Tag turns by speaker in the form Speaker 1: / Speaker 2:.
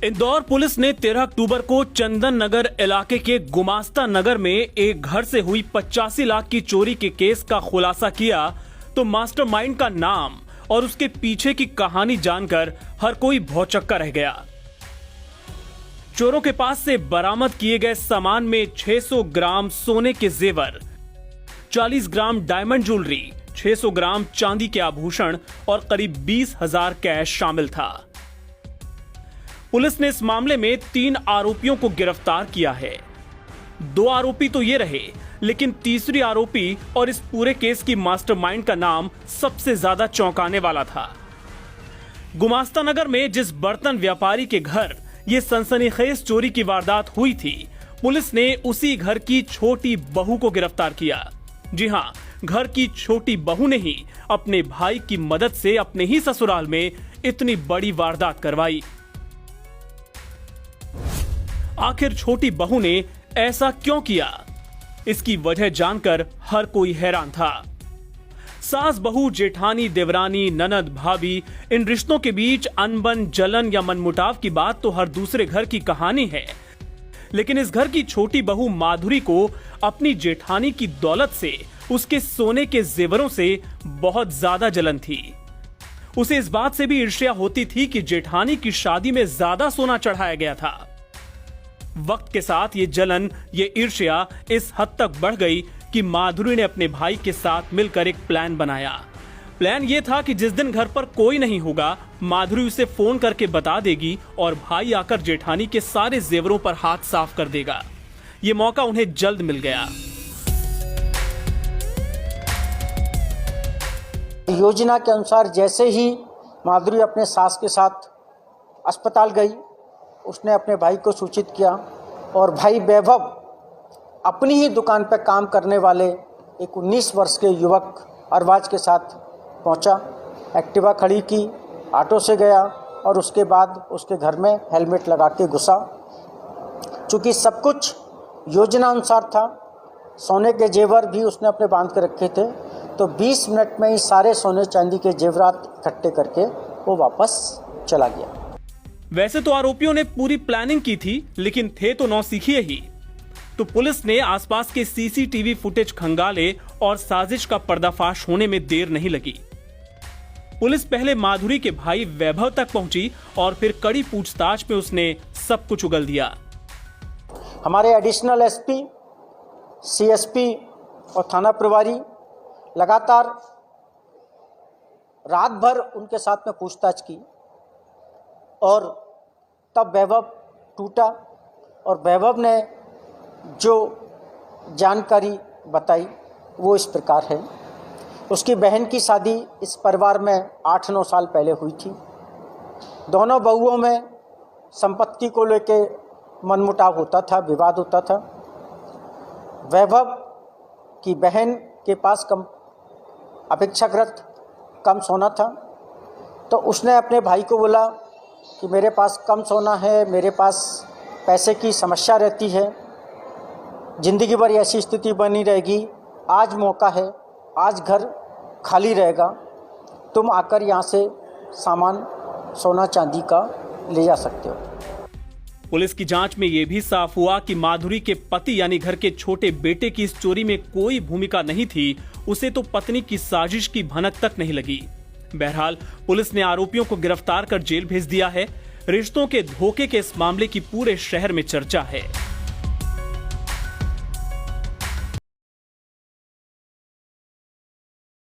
Speaker 1: Indore police ने 13 अक्टूबर को चंदन नगर इलाके के गुमास्ता नगर में एक घर से हुई 85 लाख की चोरी के केस का खुलासा किया तो मास्टरमाइंड का नाम और उसके पीछे की कहानी जानकर हर कोई भौचक्का रह गया। चोरों के पास से बरामद किए गए सामान में 600 ग्राम सोने के जेवर, 40 ग्राम डायमंड ज्वेलरी, 600 ग्राम चांदी के आभूषण और करीब 20,000 कैश शामिल था। पुलिस ने इस मामले में 3 आरोपियों को गिरफ्तार किया है। 2 आरोपी तो ये रहे, लेकिन तीसरी आरोपी और इस पूरे केस की मास्टरमाइंड का नाम सबसे ज्यादा चौंकाने वाला था। गुमास्ता नगर में जिस बर्तन व्यापारी के घर ये सनसनीखेज चोरी की वारदात हुई थी, पुलिस ने उसी घर की छोटी बहू को गिरफ्तार किया। जी हां, घर की छोटी बहू ने ही अपने भाई की मदद से अपने ही ससुराल में इतनी बड़ी वारदात करवाई। आखिर छोटी बहू ने ऐसा क्यों किया, इसकी वजह जानकर हर कोई हैरान था। सास बहू, जेठानी, देवरानी, ननद, भाभी, इन रिश्तों के बीच अनबन, जलन या मनमुटाव की बात तो हर दूसरे घर की कहानी है, लेकिन इस घर की छोटी बहू माधुरी को अपनी जेठानी की दौलत से, उसके सोने के जेवरों से बहुत ज्यादा जलन थी। उसे इस बात से भी ईर्ष्या होती थी कि जेठानी की शादी में ज्यादा सोना चढ़ाया गया था। वक्त के साथ ये जलन, ये ईर्ष्या इस हद तक बढ़ गई कि माधुरी ने अपने भाई के साथ मिलकर एक प्लान बनाया। प्लान ये था कि जिस दिन घर पर कोई नहीं होगा, माधुरी उसे फोन करके बता देगी और भाई आकर जेठानी के सारे जेवरों पर हाथ साफ कर देगा। ये मौका उन्हें जल्द मिल गया।
Speaker 2: योजना के अनुसार जैसे ही माधुरी अपने सास के साथ अस्पताल गई, उसने अपने भाई को सूचित किया और भाई वैभव अपनी ही दुकान पर काम करने वाले एक 19 वर्ष के युवक अरबाज के साथ पहुंचा। एक्टिवा खड़ी की, ऑटो से गया और उसके बाद उसके घर में हेलमेट लगा के घुसा। चूँकि सब कुछ योजना अनुसार था, सोने के जेवर भी उसने अपने बांध के रखे थे, तो 20 मिनट में ही सारे सोने चांदी के जेवरात इकट्ठे करके वो वापस चला गया।
Speaker 1: वैसे तो आरोपियों ने पूरी प्लानिंग की थी, लेकिन थे तो नौसिखिए ही। तो पुलिस ने आसपास के सीसीटीवी फुटेज खंगाले और साजिश का पर्दाफाश होने में देर नहीं लगी। पुलिस पहले माधुरी के भाई वैभव तक पहुंची और फिर कड़ी पूछताछ में उसने सब कुछ उगल दिया।
Speaker 2: हमारे एडिशनल एसपी, सीएसपी और थाना प्रभारी लगातार रात भर उनके साथ में पूछताछ की और तब वैभव टूटा और वैभव ने जो जानकारी बताई वो इस प्रकार है। उसकी बहन की शादी इस परिवार में 8-9 साल पहले हुई थी। दोनों बहुओं में संपत्ति को लेके मनमुटाव होता था, विवाद होता था। वैभव की बहन के पास अपेक्षाकृत कम सोना था, तो उसने अपने भाई को बोला कि मेरे पास कम सोना है, मेरे पास पैसे की समस्या रहती है, ज़िंदगी भर ऐसी स्थिति बनी रहेगी, आज मौका है, आज घर खाली रहेगा, तुम आकर यहाँ से सामान सोना चांदी का ले जा सकते हो।
Speaker 1: पुलिस की जांच में यह भी साफ हुआ कि माधुरी के पति यानी घर के छोटे बेटे की इस चोरी में कोई भूमिका नहीं थी। उसे तो पत्नी की साजिश की भनक तक नहीं लगी। बहरहाल पुलिस ने आरोपियों को गिरफ्तार कर जेल भेज दिया है। रिश्तों के धोखे के इस मामले की पूरे शहर में चर्चा है।